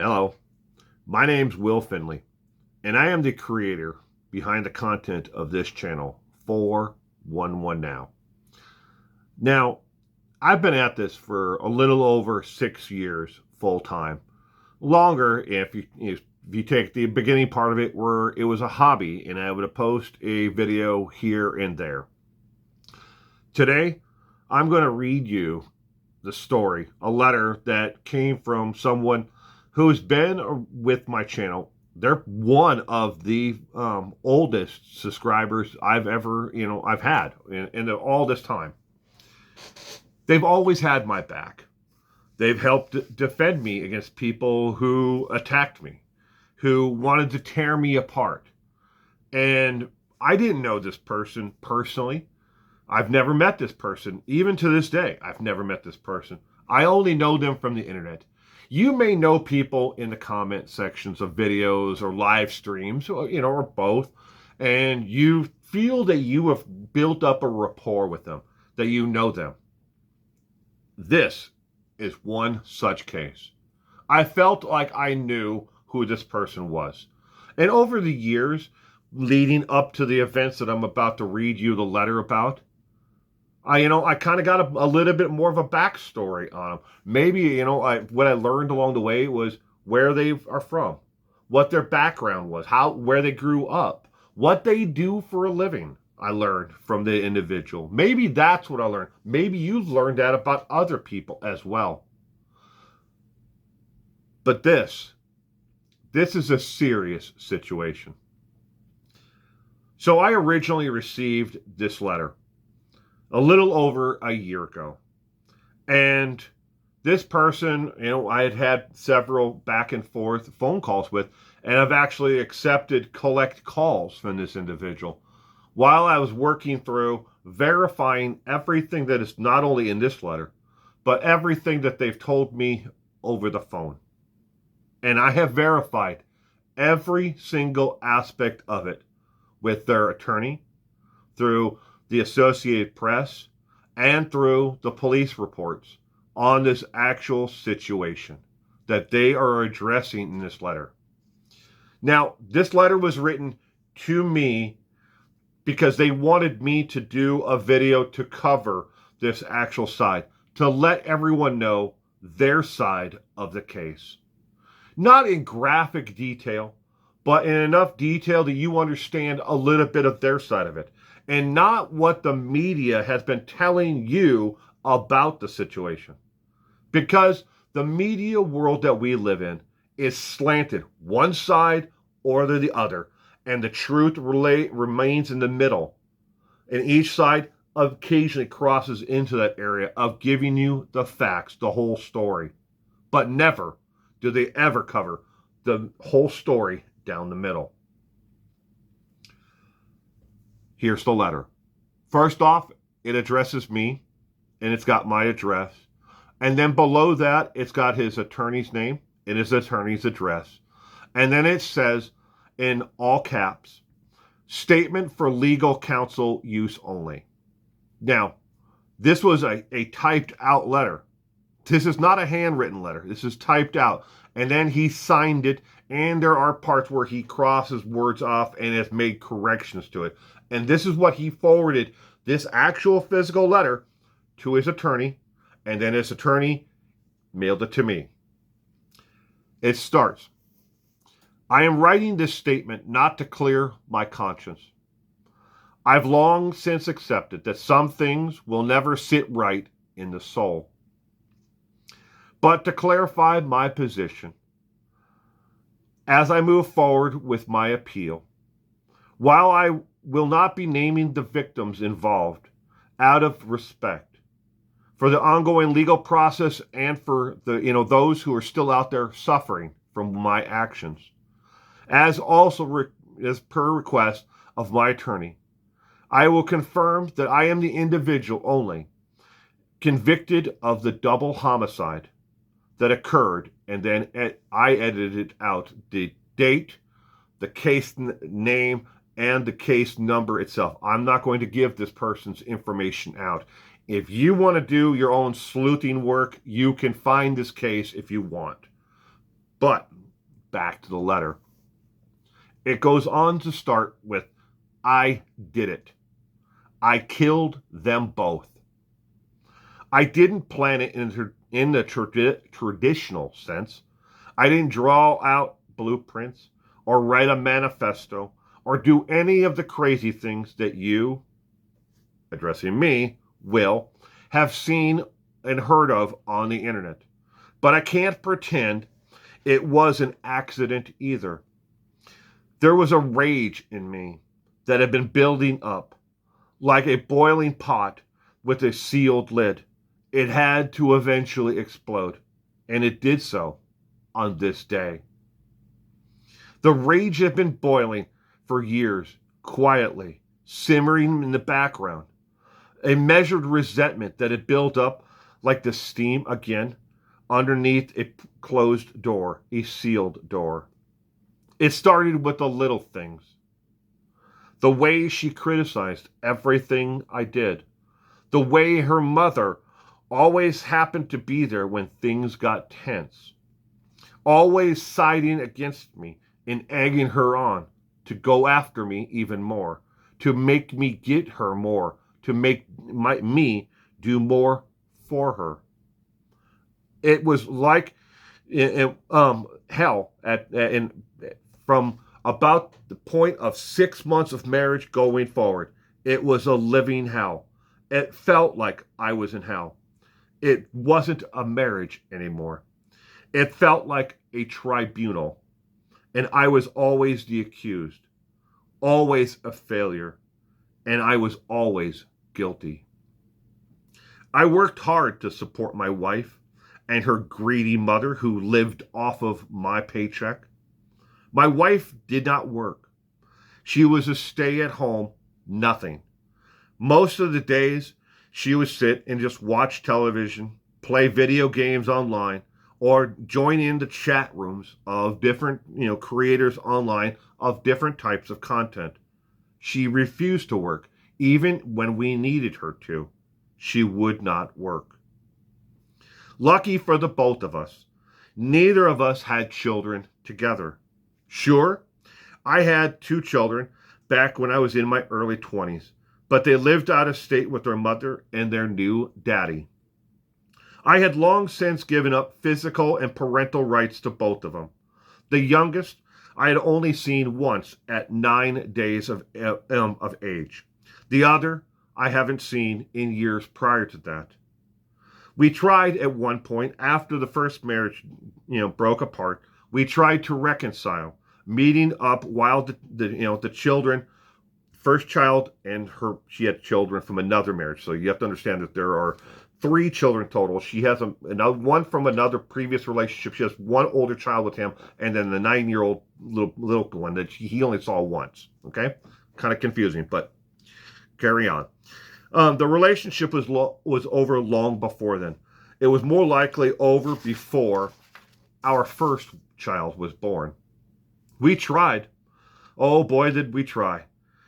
Hello, my name's Will Finley, and I am the creator behind the content of this channel, 411 Now. Now, I've been at this for a little over 6 years full time. Longer if you take the beginning part of it where it was a hobby and I would post a video here and there. Today, I'm going to read you the story, a letter that came from someone who's been with my channel. They're one of the oldest subscribers I've had in all this time. They've always had my back. They've helped defend me against people who attacked me, who wanted to tear me apart. And I didn't know this person personally. I've never met this person. Even to this day, I've never met this person. I only know them from the internet. You may know people in the comment sections of videos or live streams, or both, and you feel that you have built up a rapport with them, that you know them. This is one such case. I felt like I knew who this person was. And over the years leading up to the events that I'm about to read you the letter about, I kind of got a little bit more of a backstory on them. Maybe, what I learned along the way was where they are from, what their background was, where they grew up, what they do for a living. I learned from the individual. Maybe that's what I learned. Maybe you've learned that about other people as well. But this is a serious situation. So I originally received this letter a little over a year ago. And this person, I had several back and forth phone calls with, and I've actually accepted collect calls from this individual while I was working through verifying everything that is not only in this letter, but everything that they've told me over the phone. And I have verified every single aspect of it with their attorney, through the Associated Press, and through the police reports on this actual situation that they are addressing in this letter. Now, this letter was written to me because they wanted me to do a video to cover this actual side, to let everyone know their side of the case. Not in graphic detail, but in enough detail that you understand a little bit of their side of it, and not what the media has been telling you about the situation. Because the media world that we live in is slanted one side or the other, and the truth remains in the middle. And each side occasionally crosses into that area of giving you the facts, the whole story. But never do they ever cover the whole story down the middle. Here's the letter. First off, it addresses me, and it's got my address. And then below that, it's got his attorney's name and his attorney's address. And then it says, in all caps, statement for legal counsel use only. Now, this was a typed out letter. This is not a handwritten letter. This is typed out. And then he signed it, and there are parts where he crosses words off and has made corrections to it. And this is what he forwarded, this actual physical letter, to his attorney, and then his attorney mailed it to me. It starts, I am writing this statement not to clear my conscience. I've long since accepted that some things will never sit right in the soul. But to clarify my position, as I move forward with my appeal, while I will not be naming the victims involved out of respect for the ongoing legal process and for those who are still out there suffering from my actions, as per request of my attorney, I will confirm that I am the individual only convicted of the double homicide that occurred, and then I edited out the date, the case name, and the case number itself. I'm not going to give this person's information out. If you want to do your own sleuthing work, you can find this case if you want. But back to the letter. It goes on to start with, I did it. I killed them both. I didn't plan it in the traditional sense. I didn't draw out blueprints or write a manifesto or do any of the crazy things that you, addressing me, will have seen and heard of on the internet. But I can't pretend it was an accident either. There was a rage in me that had been building up like a boiling pot with a sealed lid. It had to eventually explode, and it did so on this day. The rage had been boiling for years, quietly, simmering in the background. A measured resentment that had built up like the steam again underneath a closed door, a sealed door. It started with the little things. The way she criticized everything I did. The way her mother always happened to be there when things got tense. Always siding against me and egging her on to go after me even more, to make me get her more, to make me do more for her. It was like hell from about the point of 6 months of marriage going forward. It was a living hell. It felt like I was in hell. It wasn't a marriage anymore. It felt like a tribunal, and I was always the accused, always a failure, and I was always guilty. I worked hard to support my wife and her greedy mother who lived off of my paycheck. My wife did not work. She was a stay-at-home nothing. Most of the days, she would sit and just watch television, play video games online, or join in the chat rooms of different, creators online of different types of content. She refused to work, even when we needed her to. She would not work. Lucky for the both of us, neither of us had children together. Sure, I had 2 children back when I was in my early 20s, but they lived out of state with their mother and their new daddy. I had long since given up physical and parental rights to both of them. The youngest I had only seen once at 9 days of age. The other I haven't seen in years prior to that. We tried at one point, after the first marriage, broke apart, we tried to reconcile, meeting up while the children, first child and she had children from another marriage. So you have to understand that there are 3 children total. She has another one from another previous relationship. She has one older child with him, and then the 9-year-old little one that he only saw once. Okay, kind of confusing, but carry on. The relationship was over long before then. It was more likely over before our first child was born. We tried. Oh boy, did we try.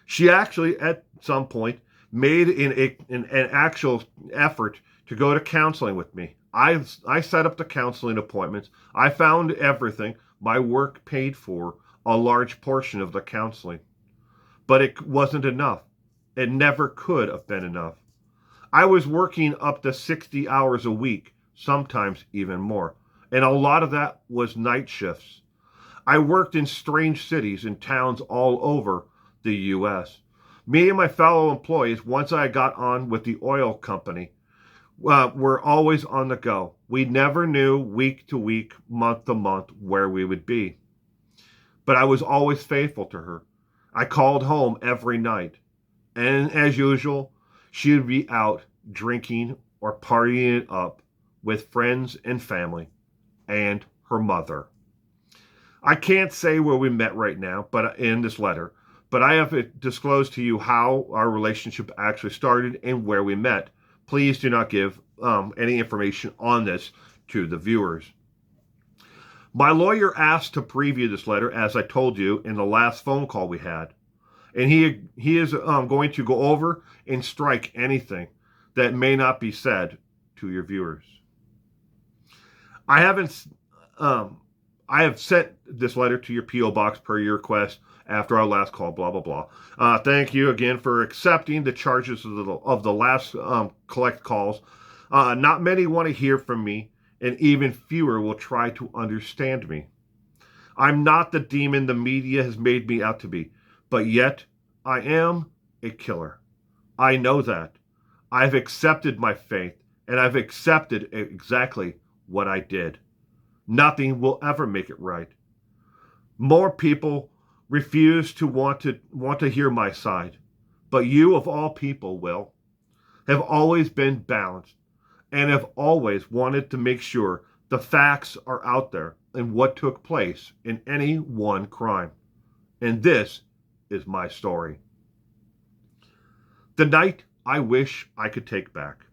She actually, at some point, made an actual effort to go to counseling with me. I set up the counseling appointments. I found everything. My work paid for a large portion of the counseling. But it wasn't enough. It never could have been enough. I was working up to 60 hours a week, sometimes even more. And a lot of that was night shifts. I worked in strange cities and towns all over the U.S. Me and my fellow employees, once I got on with the oil company, were always on the go. We never knew week to week, month to month, where we would be. But I was always faithful to her. I called home every night. And as usual, she would be out drinking or partying it up with friends and family and her mother. I can't say where we met right now, but in this letter, but I have disclosed to you how our relationship actually started and where we met. Please do not give any information on this to the viewers. My lawyer asked to preview this letter, as I told you in the last phone call we had. And he is going to go over and strike anything that may not be said to your viewers. I I have sent this letter to your P.O. box per your request after our last call, blah, blah, blah. Thank you again for accepting the charges of the last collect calls. Not many want to hear from me, and even fewer will try to understand me. I'm not the demon the media has made me out to be, but yet I am a killer. I know that. I've accepted my fate, and I've accepted exactly what I did. Nothing will ever make it right. More people refuse to want to hear my side, but you of all people, Will, have always been balanced and have always wanted to make sure the facts are out there and what took place in any one crime. And this is my story. The night I wish I could take back.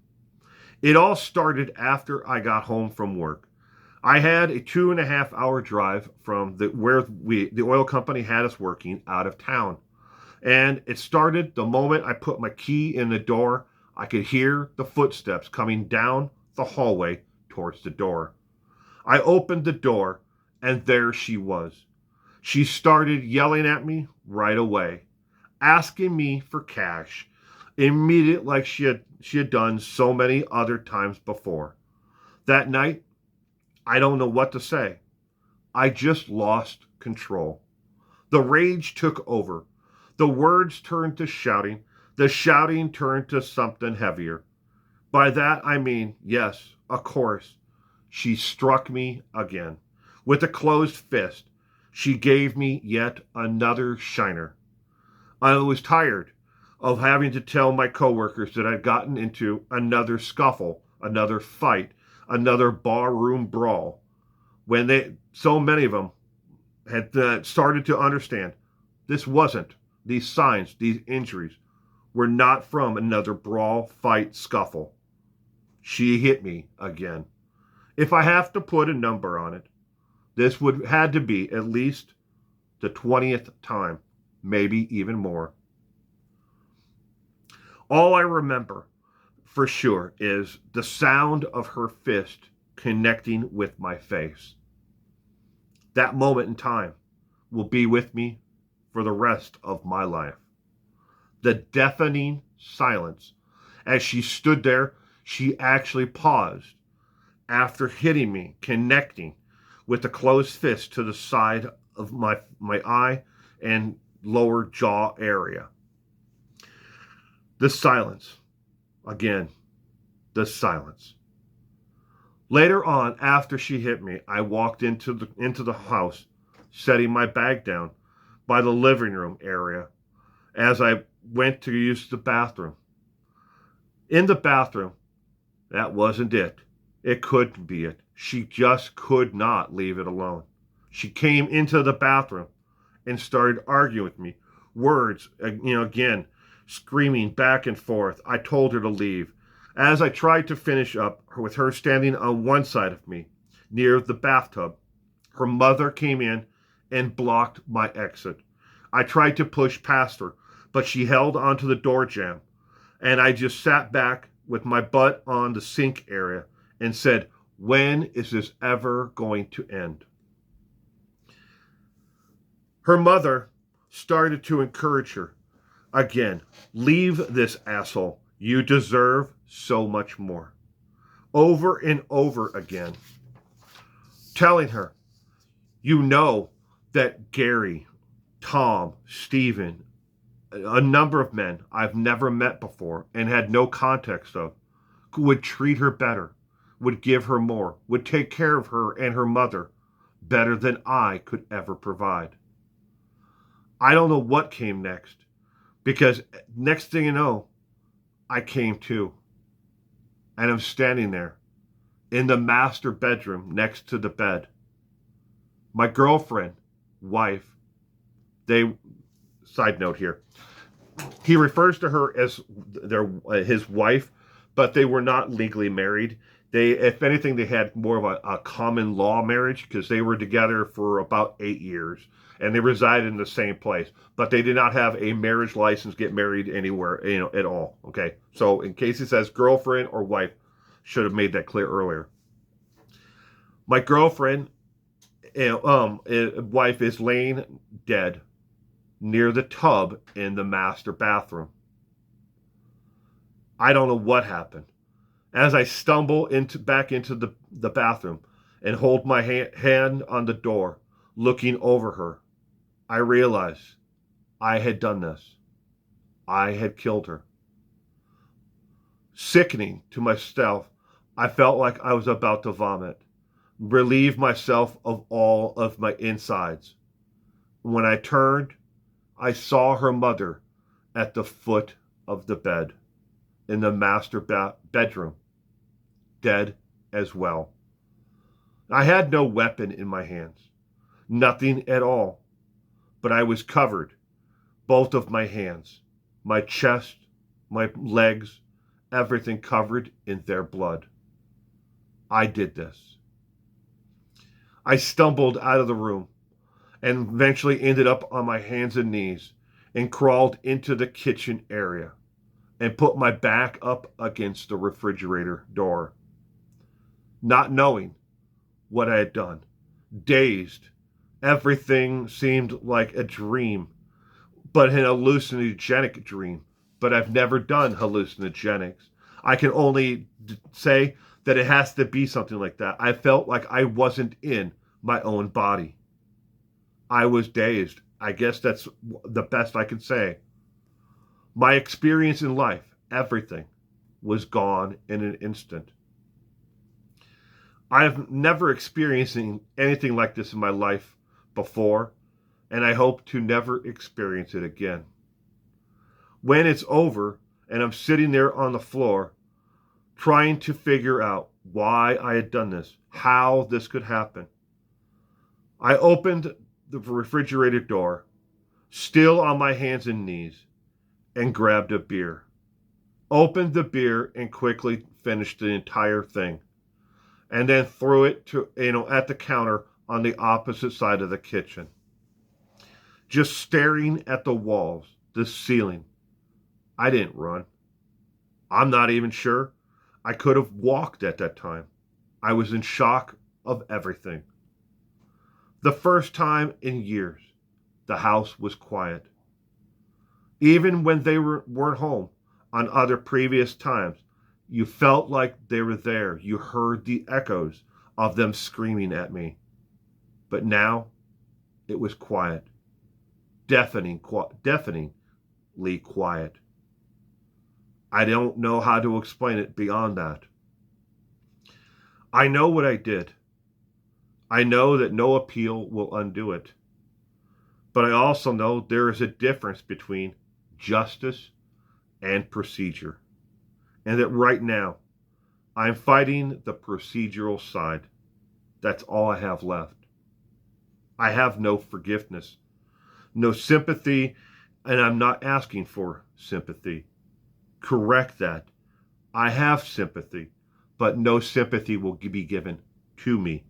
It all started after I got home from work. I had a 2.5 hour drive from where the oil company had us working out of town. And it started the moment I put my key in the door. I could hear the footsteps coming down the hallway towards the door. I opened the door, and there she was. She started yelling at me right away, asking me for cash, immediate like she had done so many other times before. That night, I don't know what to say. I just lost control. The rage took over. The words turned to shouting. The shouting turned to something heavier. By that I mean, yes, of course, she struck me again. With a closed fist, she gave me yet another shiner. I was tired of having to tell my coworkers that I'd gotten into another scuffle, another fight, another barroom brawl, when so many of them had started to understand this wasn't, these signs, these injuries were not from another brawl, fight, scuffle. She hit me again. If I have to put a number on it, this would had to be at least the 20th time, maybe even more. All I remember for sure is the sound of her fist connecting with my face. That moment in time will be with me for the rest of my life. The deafening silence. As she stood there, she actually paused after hitting me, connecting with a closed fist to the side of my eye and lower jaw area. The silence. Again, the silence. Later on, after she hit me, I walked into the house, setting my bag down by the living room area as I went to use the bathroom. In the bathroom, that wasn't it. It couldn't be it. She just could not leave it alone. She came into the bathroom and started arguing with me. Words, again, screaming back and forth. I told her to leave. As I tried to finish up, with her standing on one side of me, near the bathtub, her mother came in and blocked my exit. I tried to push past her, but she held onto the door jamb, and I just sat back with my butt on the sink area and said, when is this ever going to end? Her mother started to encourage her. Again, leave this asshole. You deserve so much more. Over and over again, telling her, you know that Gary, Tom, Stephen, a number of men I've never met before and had no context of, would treat her better, would give her more, would take care of her and her mother better than I could ever provide. I don't know what came next, because next thing you know, I came to. And I'm standing there in the master bedroom next to the bed. My girlfriend, wife, side note here, he refers to her as his wife, but they were not legally married. If anything, they had more of a common law marriage because they were together for about 8 years and they resided in the same place, but they did not have a marriage license, get married anywhere, at all. Okay. So in case it says girlfriend or wife, should have made that clear earlier. My girlfriend wife is laying dead near the tub in the master bathroom. I don't know what happened. As I stumble back into the bathroom and hold my hand on the door, looking over her, I realize I had done this. I had killed her. Sickening to myself, I felt like I was about to vomit, relieve myself of all of my insides. When I turned, I saw her mother at the foot of the bed in the master bedroom, dead as well. I had no weapon in my hands, nothing at all, but I was covered, both of my hands, my chest, my legs, everything covered in their blood. I did this. I stumbled out of the room and eventually ended up on my hands and knees and crawled into the kitchen area and put my back up against the refrigerator door, not knowing what I had done. Dazed, everything seemed like a dream, but an hallucinogenic dream. But I've never done hallucinogenics. I can only say that it has to be something like that. I felt like I wasn't in my own body. I was dazed. I guess that's the best I could say. My experience in life, everything, was gone in an instant. I've never experienced anything like this in my life before, and I hope to never experience it again. When it's over and I'm sitting there on the floor trying to figure out why I had done this, how this could happen, I opened the refrigerator door, still on my hands and knees, and grabbed a beer. Opened the beer and quickly finished the entire thing, and then threw it at the counter on the opposite side of the kitchen. Just staring at the walls, the ceiling. I didn't run. I'm not even sure I could have walked at that time. I was in shock of everything. The first time in years, the house was quiet. Even when they weren't home on other previous times, you felt like they were there. You heard the echoes of them screaming at me. But now, it was quiet. Deafeningly quiet. I don't know how to explain it beyond that. I know what I did. I know that no appeal will undo it. But I also know there is a difference between justice and procedure. And that right now, I'm fighting the procedural side. That's all I have left. I have no forgiveness, no sympathy, and I'm not asking for sympathy. Correct that. I have sympathy, but no sympathy will be given to me.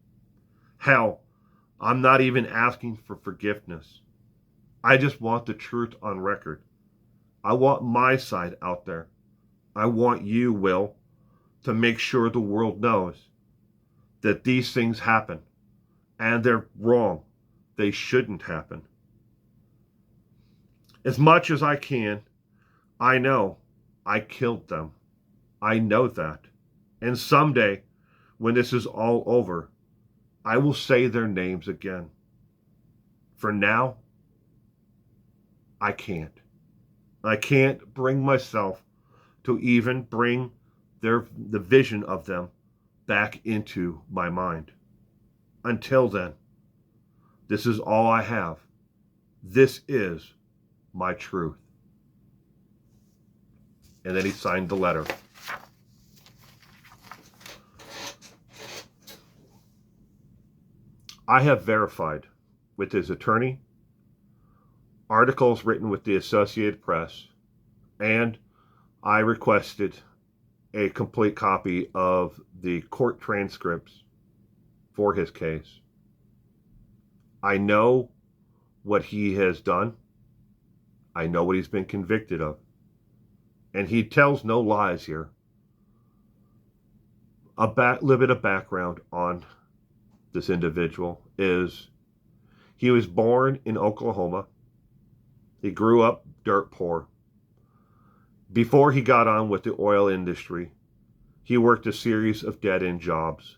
Hell, I'm not even asking for forgiveness. I just want the truth on record. I want my side out there. I want you, Will, to make sure the world knows that these things happen and they're wrong. They shouldn't happen. As much as I can, I know I killed them. I know that. And someday, when this is all over, I will say their names again. For now, I can't. I can't bring myself to even bring the vision of them back into my mind. Until then, this is all I have. This is my truth. And then he signed the letter. I have verified with his attorney, articles written with the Associated Press, and I requested a complete copy of the court transcripts for his case. I know what he has done. I know what he's been convicted of. And he tells no lies here. A little bit of background on this individual, is he was born in Oklahoma. He grew up dirt poor. Before he got on with the oil industry, he worked a series of dead-end jobs.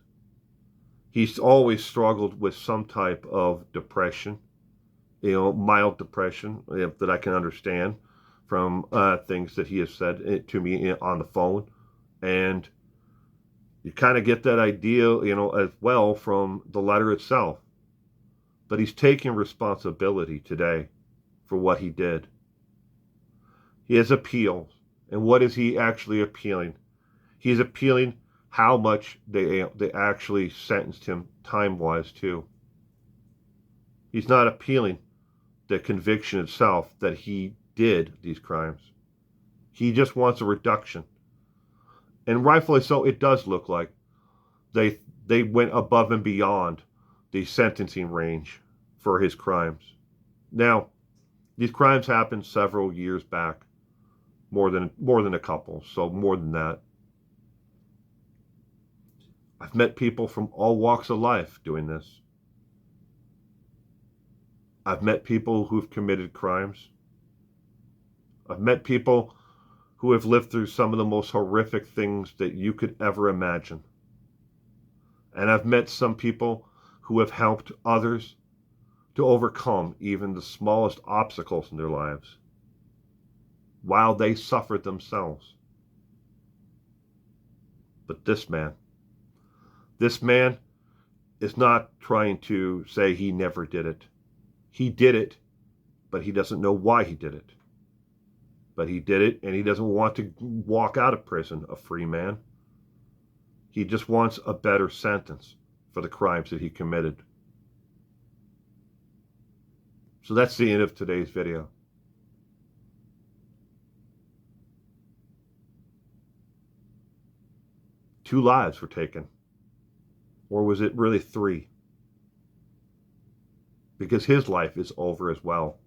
He's always struggled with some type of depression, mild depression, that I can understand from things that he has said to me on the phone. And you kind of get that idea, as well from the letter itself. But he's taking responsibility today for what he did. He has appeals. And what is he actually appealing? He's appealing how much they actually sentenced him time-wise too. He's not appealing the conviction itself that he did these crimes. He just wants a reduction. And rightfully so, it does look like they went above and beyond the sentencing range for his crimes. Now, these crimes happened several years back, more than a couple, so more than that. I've met people from all walks of life doing this. I've met people who've committed crimes. I've met people who have lived through some of the most horrific things that you could ever imagine. And I've met some people who have helped others to overcome even the smallest obstacles in their lives while they suffered themselves. But this man is not trying to say he never did it. He did it, but he doesn't know why he did it. But he did it, and he doesn't want to walk out of prison a free man. He just wants a better sentence for the crimes that he committed. So that's the end of today's video. Two lives were taken. Or was it really 3? Because his life is over as well.